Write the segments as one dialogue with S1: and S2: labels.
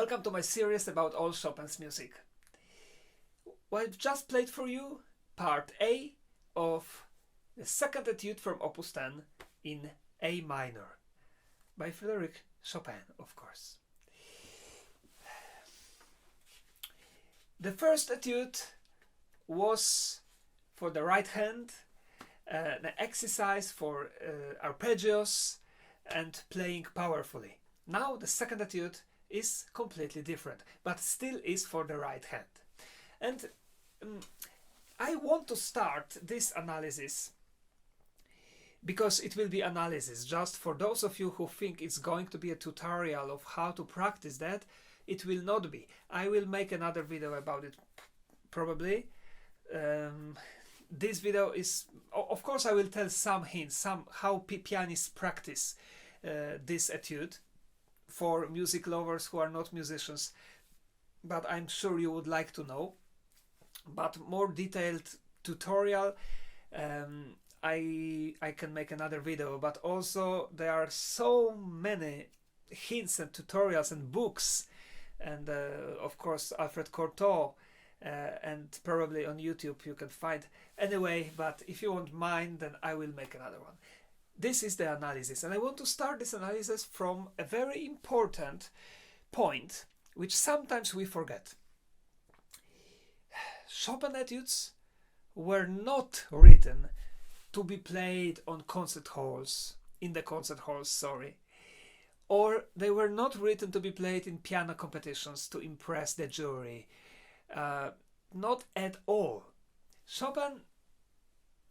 S1: Welcome to my series about all Chopin's music. Well, I've just played for you part A of the second etude from Opus 10 in A minor by Frédéric Chopin, of course. The first etude was for the right hand, an exercise for arpeggios and playing powerfully. Now the second etude is completely different, but still is for the right hand. And I want to start this analysis because it will be analysis just for those of you who think it's going to be a tutorial of how to practice that. It will not be. I will make another video about it probably. This video is, of course, I will tell some hints, how pianists practice this etude for music lovers who are not musicians, but I'm sure you would like to know. But more detailed tutorial, I can make another video. But also there are so many hints and tutorials and books, and of course Alfred Cortot, and probably on YouTube you can find. Anyway, but if you won't mind, then I will make another one. This is the analysis, and I want to start this analysis from a very important point, which sometimes we forget. Chopin etudes were not written to be played on concert halls, in the concert halls, sorry. Or they were not written to be played in piano competitions to impress the jury. Not at all. Chopin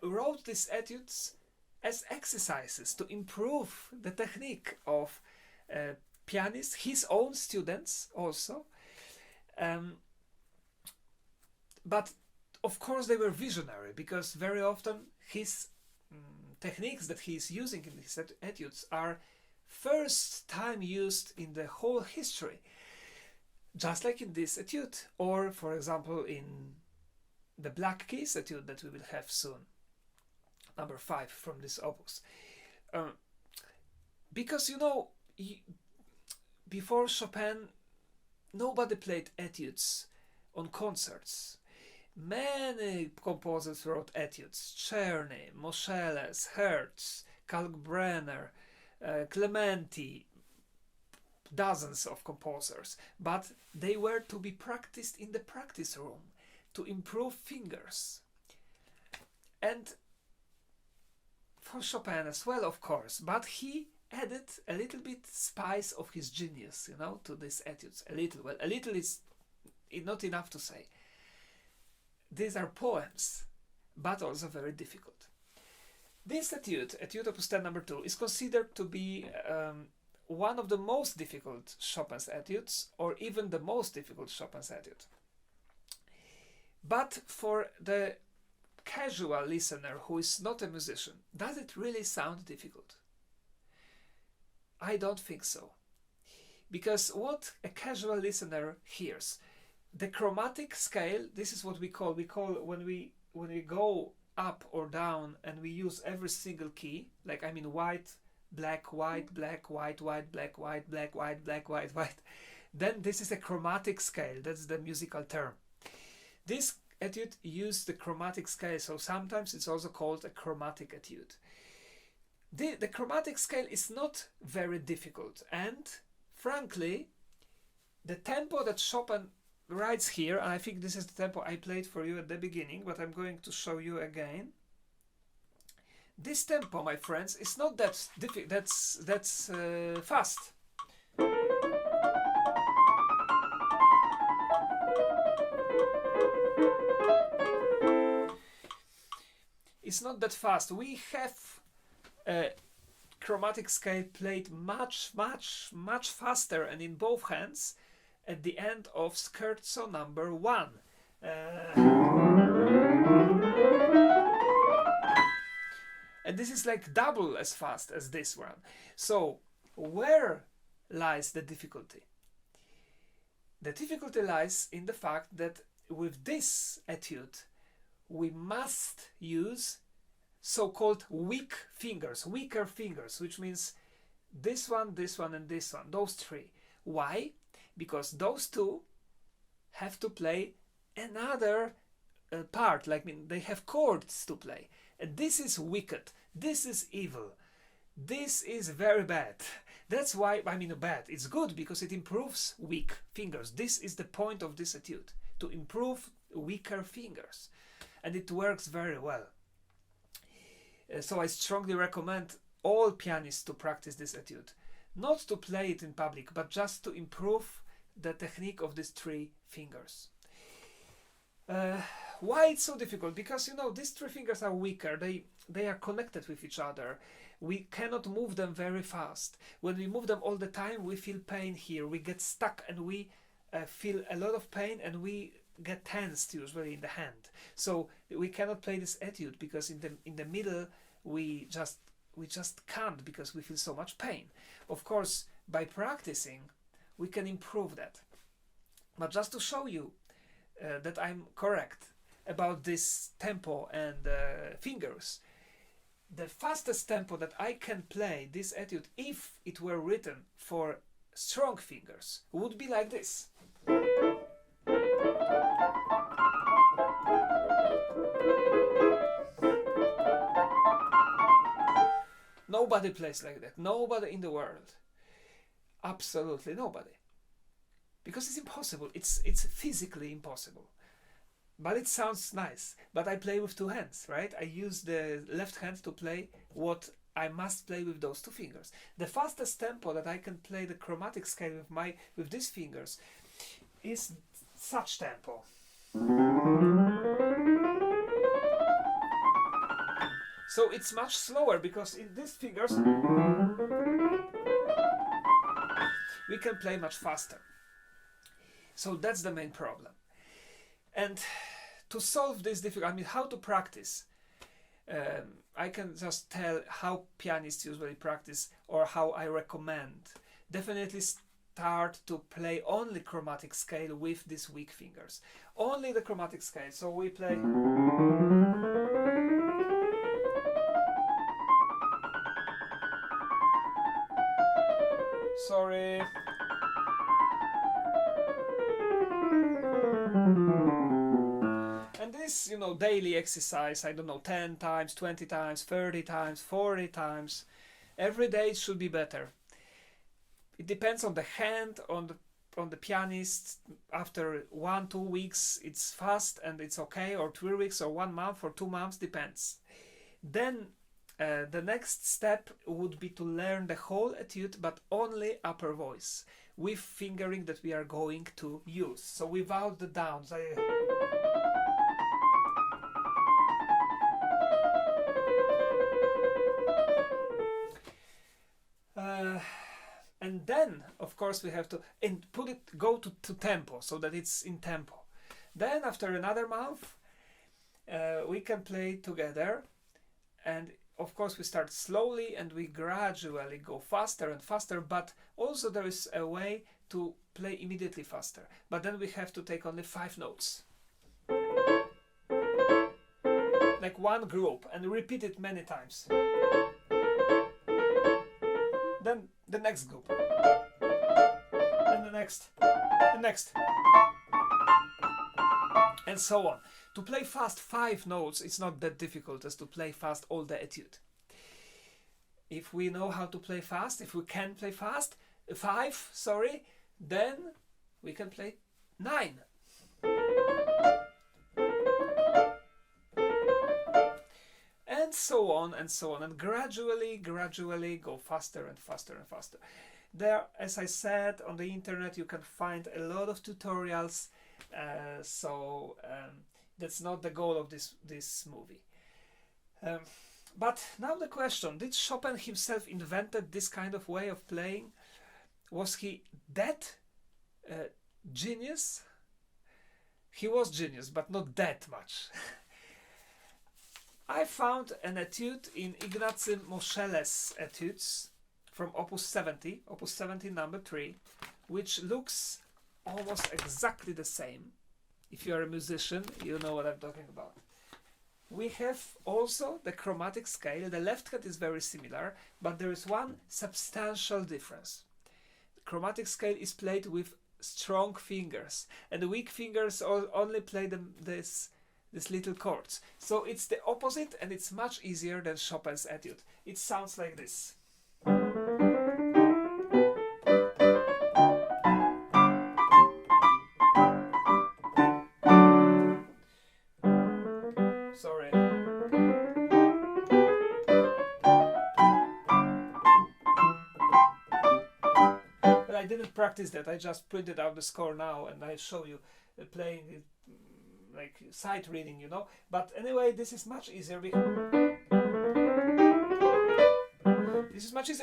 S1: wrote these etudes as exercises to improve the technique of pianists, his own students also. But of course they were visionary, because very often his techniques that he is using in his etudes are first time used in the whole history. Just like in this etude, or for example in the Black Keys etude that we will have soon. Number 5 from this opus. Because, you know, before Chopin, nobody played etudes on concerts. Many composers wrote etudes. Czerny, Moscheles, Hertz, Kalkbrenner, Clementi, dozens of composers. But they were to be practiced in the practice room to improve fingers. And for Chopin as well, of course, but he added a little bit spice of his genius, you know, to these etudes. A little, well, a little is not enough to say. These are poems, but also very difficult. This etude, Etude Opus 10 number 2, is considered to be one of the most difficult Chopin's etudes, or even the most difficult Chopin's etude. But for the casual listener who is not a musician, does it really sound difficult? I don't think so. Because what a casual listener hears, the chromatic scale, this is what we call when we go up or down and we use every single key, like I mean white, black, white, black, white, white, black, white, black, white, black, white, white. Then this is a chromatic scale, that's the musical term. This etude used the chromatic scale, so sometimes it's also called a chromatic etude. The chromatic scale is not very difficult, and frankly, the tempo that Chopin writes here, and I think this is the tempo I played for you at the beginning, but I'm going to show you again. This tempo, my friends, is not that that's fast. It's not that fast. We have a chromatic scale played much faster and in both hands at the end of Scherzo number 1. And this is like double as fast as this one. So where lies the difficulty? The difficulty lies in the fact that with this etude we must use so-called weaker fingers, which means this one, and this one, those three. Why? because those two have to play another part, like they have chords to play. And this is wicked, this is evil, this is very bad. That's why, bad, it's good because it improves weak fingers. This is the point of this etude, to improve weaker fingers. And it works very well. So I strongly recommend all pianists to practice this etude. Not to play it in public, but just to improve the technique of these three fingers. Why it's so difficult? Because these three fingers are weaker. They are connected with each other. We cannot move them very fast. When we move them all the time, we feel pain here. We get stuck and we feel a lot of pain, and we get tensed usually in the hand. So we cannot play this etude because in the middle we just can't, because we feel so much pain. Of course, by practicing, we can improve that. But just to show you that I'm correct about this tempo and fingers, the fastest tempo that I can play this etude, if it were written for strong fingers, would be like this. Nobody plays like that. Nobody in the world. Absolutely nobody. Because it's impossible. It's physically impossible. But it sounds nice. But I play with two hands, right? I use the left hand to play what I must play with those two fingers. The fastest tempo that I can play the chromatic scale with these fingers is such tempo. So it's much slower, because in these fingers we can play much faster. So that's the main problem. And to solve this difficulty, how to practice, I can just tell how pianists usually practice, or how I recommend. Definitely start to play only chromatic scale with these weak fingers. Only the chromatic scale. So we play. Sorry. And this, daily exercise, 10 times, 20 times, 30 times, 40 times. Every day it should be better. It depends on the hand, on the pianist. After 1-2 weeks it's fast and it's okay, or 3 weeks, or 1 month, or 2 months, depends. Then the next step would be to learn the whole etude, but only upper voice, with fingering that we are going to use. So without the downs. And then, of course, we have to go to tempo, so that it's in tempo. Then, after another month, we can play together, and of course we start slowly and we gradually go faster and faster, but also there is a way to play immediately faster. But then we have to take only 5 notes. Like one group, and repeat it many times. Then the next group. And the next. And so on. To play fast 5 notes, it's not that difficult as to play fast all the etude. If we know how to play fast, if we can play fast, 5, then we can play 9. And so on and so on, and gradually go faster and faster and faster. There, as I said, on the internet you can find a lot of tutorials, that's not the goal of this movie. But now the question, did Chopin himself invented this kind of way of playing? Was he that genius? He was genius, but not that much. I found an etude in Ignacy Moscheles etudes from Opus 70, number 3, which looks almost exactly the same. If you're a musician, you know what I'm talking about. We have also the chromatic scale. The left hand is very similar, but there is one substantial difference. The chromatic scale is played with strong fingers, and the weak fingers only play this little chords. So it's the opposite, and it's much easier than Chopin's Etude. It sounds like this. Sorry. But I didn't practice that. I just printed out the score now, and I show you playing it like sight reading, you know. But anyway, this is much easier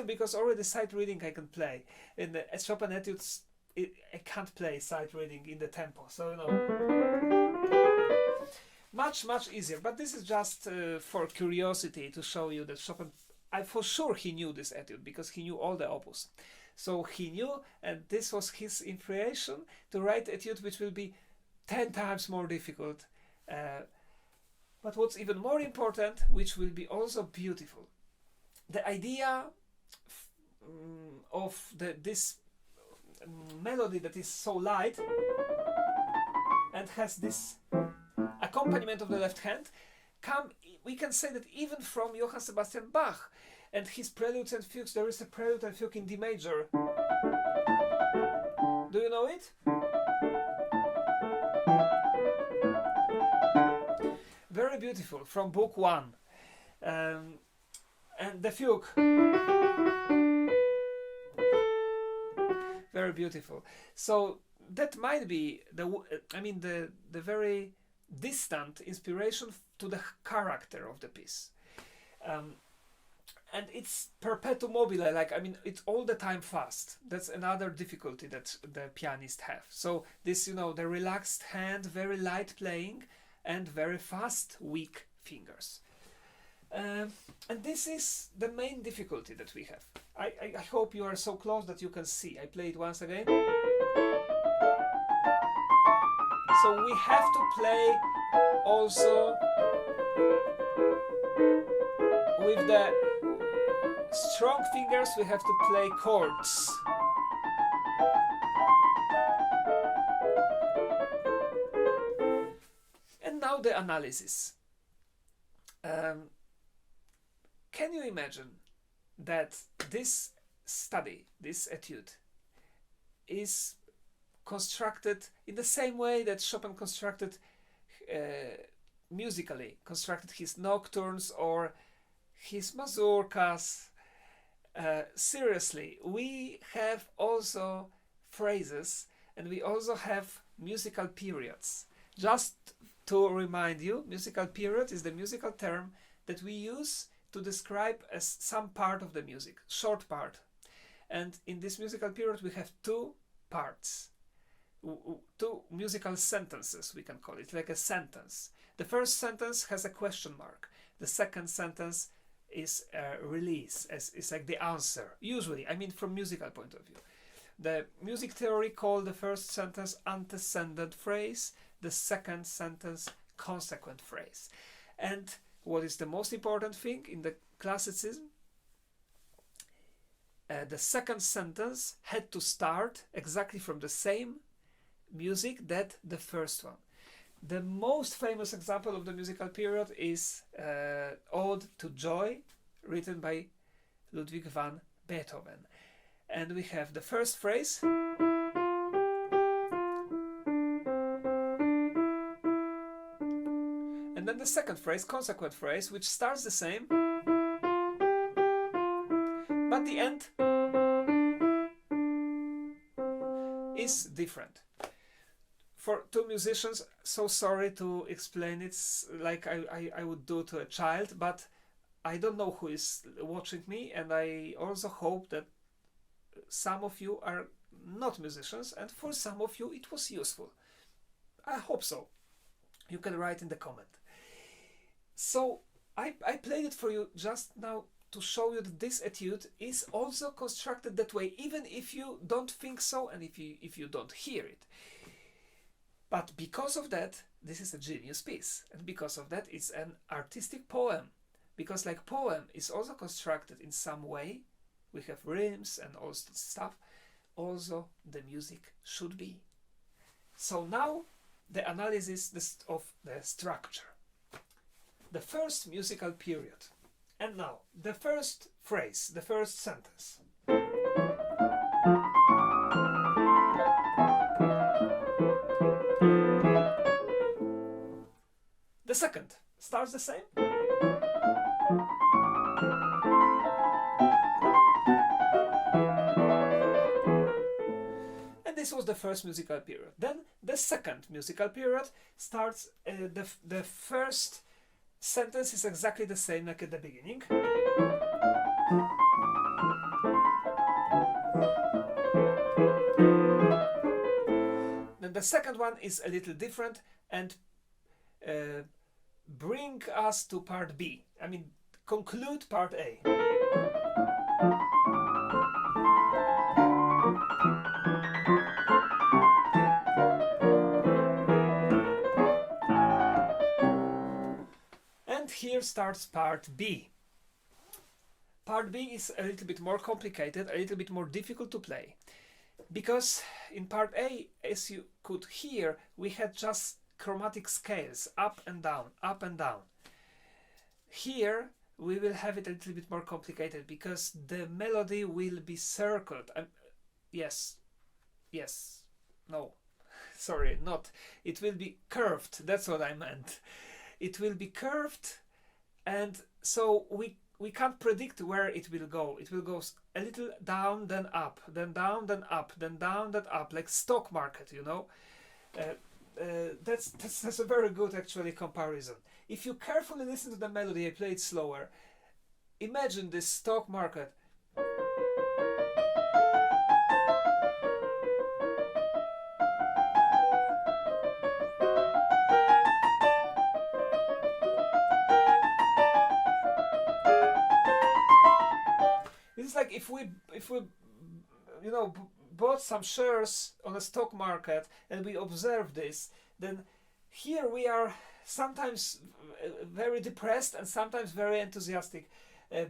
S1: because already sight reading I can play. In the Chopin Etudes, I can't play sight reading in the tempo, so you know, much easier. But this is just for curiosity, to show you that Chopin, for sure he knew this Etude because he knew all the opus. So he knew, and this was his inspiration to write Etude which will be 10 times more difficult. But what's even more important, which will be also beautiful, the idea of this melody that is so light and has this accompaniment of the left hand, we can say that even from Johann Sebastian Bach and his preludes and fugues. There is a prelude and fugue in D major. Do you know it? Very beautiful, from book 1. And the fugue. Very beautiful. So that might be the very distant inspiration to the character of the piece. And it's perpetuum mobile, it's all the time fast. That's another difficulty that the pianists have. So this, the relaxed hand, very light playing, and very fast, weak fingers. And this is the main difficulty that we have. I hope you are so close that you can see. I play it once again. So we have to play also with the strong fingers. We have to play chords. And now the analysis. Can you imagine that this study, this etude, is constructed in the same way that Chopin constructed musically, constructed his nocturnes or his mazurkas? Seriously, we have also phrases and we also have musical periods. Just to remind you, musical period is the musical term that we use to describe some part of the music, short part. And in this musical period we have two parts, two musical sentences, we can call it, like a sentence. The first sentence has a question mark. The second sentence is a release, is like the answer, usually, from musical point of view. The music theory called the first sentence antecedent phrase, the second sentence consequent phrase. And what is the most important thing in the classicism? The second sentence had to start exactly from the same music that the first one. The most famous example of the musical period is Ode to Joy, written by Ludwig van Beethoven. And we have the first phrase, and then the second phrase, consequent phrase, which starts the same, but the end is different. For two musicians, so sorry to explain, it's like I would do to a child, but I don't know who is watching me, and I also hope that some of you are not musicians, and for some of you it was useful. I hope so. You can write in the comment. So I played it for you just now to show you that this etude is also constructed that way, even if you don't think so and if you don't hear it. But because of that, this is a genius piece, and because of that, it's an artistic poem. Because like poem is also constructed in some way, we have rhymes and all stuff, also the music should be. So now the analysis of the structure. The first musical period. And now the first phrase, the first sentence. The second starts the same. And this was the first musical period. Then the second musical period starts, the first sentence is exactly the same like at the beginning. Then the second one is a little different and bring us to part B. I mean, conclude part A. And here starts part B. Part B is a little bit more complicated, a little bit more difficult to play. Because in part A, as you could hear, we had just chromatic scales, up and down, up and down. Here we will have it a little bit more complicated because the melody will be circled. Sorry, not. It will be curved, that's what I meant. It will be curved, and so we can't predict where it will go. It will go a little down, then up, then down, then up, then down, then up, like stock market, you know. That's a very good actually comparison. If you carefully listen to the melody, I play it slower. Imagine this stock market. It's like if we bought some shares on a stock market and we observe this, then here we are sometimes very depressed and sometimes very enthusiastic,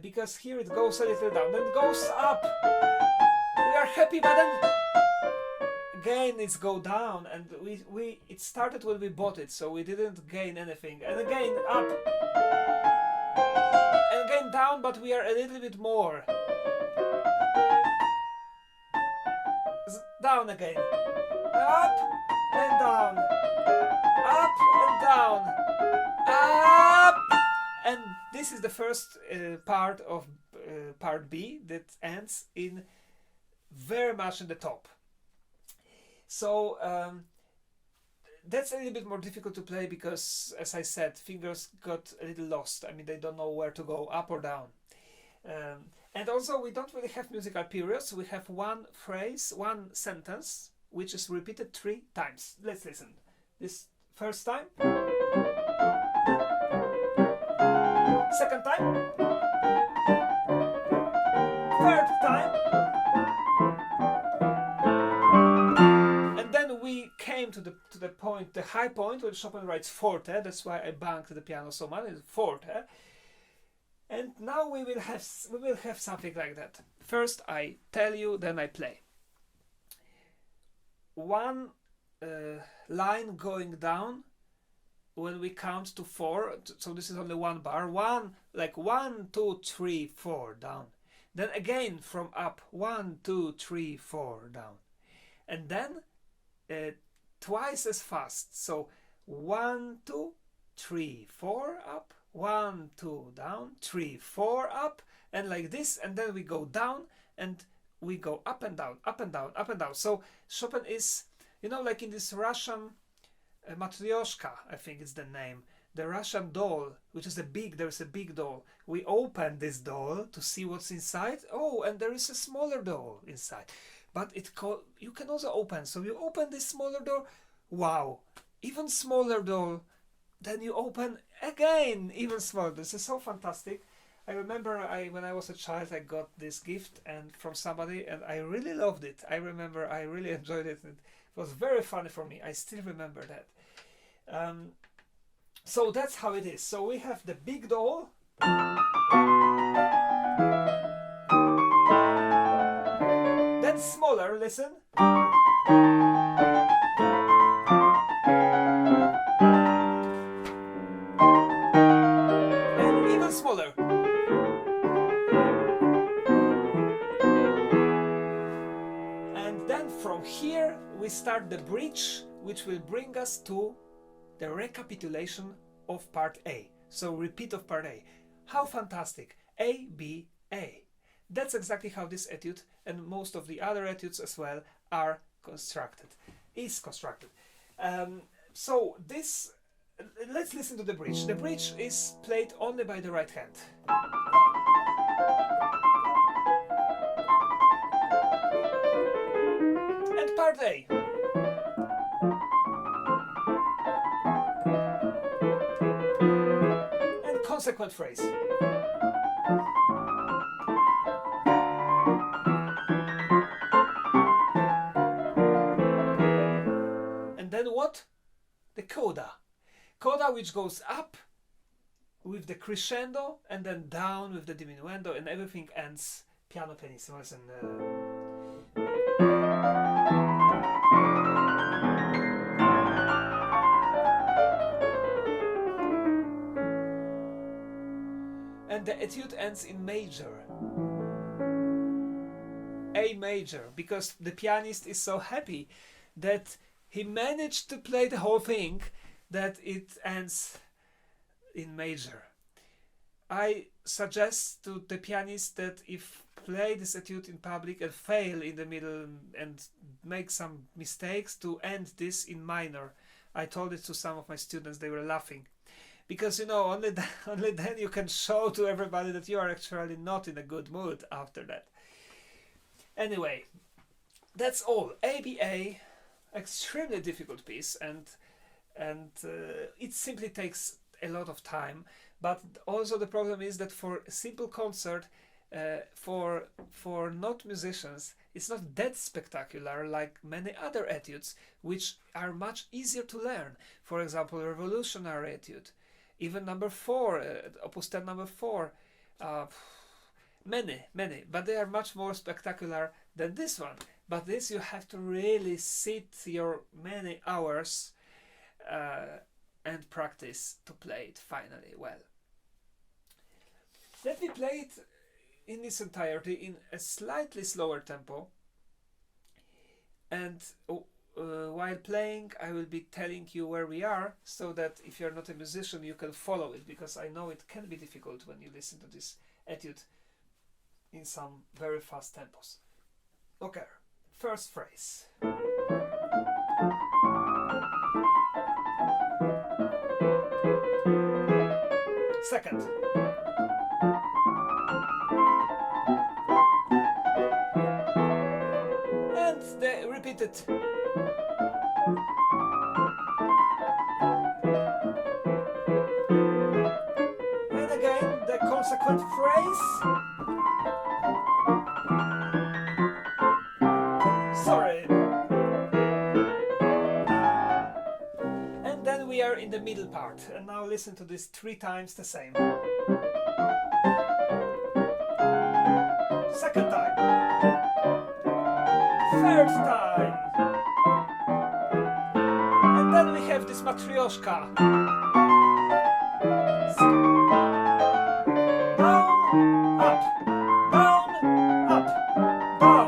S1: because here it goes a little down, then it goes up. We are happy, but then again it's go down, and it started when we bought it, so we didn't gain anything, and again up, and again down, but we are a little bit more. Down again, up and down, up and down, up, and this is the first part of part B that ends in very much in the top. So that's a little bit more difficult to play because, as I said, fingers got a little lost. I mean, they don't know where to go, up or down. And also we don't really have musical periods. We have one phrase, one sentence, which is repeated 3 times. Let's listen. This first time. Second time. Third time. And then we came to the point, the high point, where Chopin writes forte. That's why I banged the piano so much. It's forte. And now we will have something like that. First I tell you, then I play. One line going down when we count to 4. So this is only one bar. 1, 2, 3, 4 down. Then again from up. 1, 2, 3, 4 down. And then twice as fast. So 1, 2, 3, 4 up. 1, 2 down, 3, 4 up, and like this, and then we go down and we go up and down, up and down, up and down. So Chopin is, like in this Russian Matryoshka, I think it's the name, the Russian doll, which is there's a big doll. We open this doll to see what's inside. Oh, and there is a smaller doll inside. But you can also open. So you open this smaller door. Wow, even smaller doll. Then you open again, even smaller. This is so fantastic. I remember when I was a child, I got this gift from somebody, and I really loved it. I remember I really enjoyed it. It was very funny for me. I still remember that. So that's how it is. So we have the big doll. Then smaller, listen. And even smaller. And then from here we start the bridge, which will bring us to the recapitulation of part A. So repeat of part A. How fantastic! A, B, A. That's exactly how this etude and most of the other etudes as well are constructed. So this, let's listen to the bridge. The bridge is played only by the right hand. And part A. And consequent phrase. And then what? The coda. Coda which goes up with the crescendo and then down with the diminuendo, and everything ends piano pianissimos and the etude ends in major. A major, because the pianist is so happy that he managed to play the whole thing that it ends in major. I suggest to the pianist that if play this etude in public and fail in the middle and make some mistakes, to end this in minor. I told it to some of my students, they were laughing. Because, you know, only then you can show to everybody that you are actually not in a good mood after that. Anyway, that's all. ABA, extremely difficult piece, and it simply takes a lot of time. But also the problem is that for a simple concert, for not musicians, it's not that spectacular like many other etudes, which are much easier to learn. For example, Revolutionary Etude, even number 4, Opus 10 number 4, many, but they are much more spectacular than this one. But this you have to really sit your many hours and practice to play it finally well. Let me play it in its entirety in a slightly slower tempo, and while playing I will be telling you where we are, so that if you're not a musician you can follow it, because I know it can be difficult when you listen to this etude in some very fast tempos. Okay, first phrase. Second. And the repeated. And again the consequent phrase. Sorry. And then we are in the middle part. And now listen to this 3 times the same. Second time. Third time. And then we have this matryoshka. Down, up, down, up, down.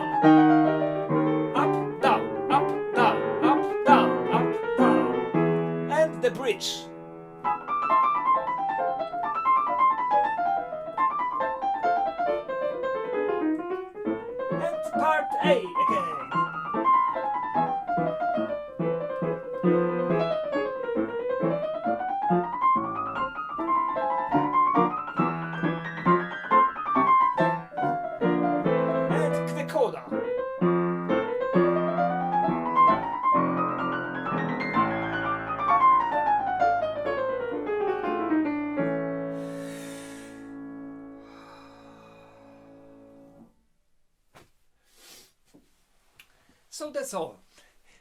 S1: Up, down, up, down, up, down, up, down. And the bridge. And part A again. And the coda. So that's all.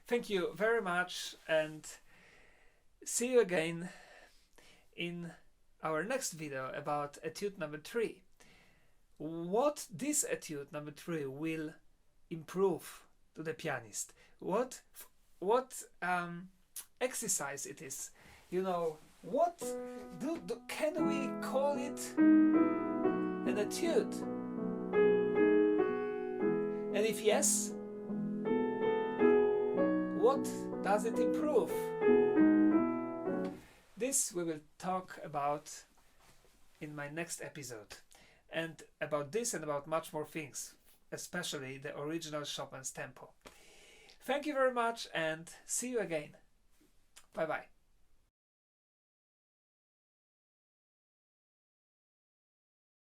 S1: Thank you very much, and see you again in our next video about etude number 3. What this etude number 3 will improve to the pianist? What exercise it is? What can we call it an etude? And if yes, what does it improve? This we will talk about in my next episode, and about this and about much more things, especially the original Chopin's tempo. Thank you very much, and see you again. Bye bye.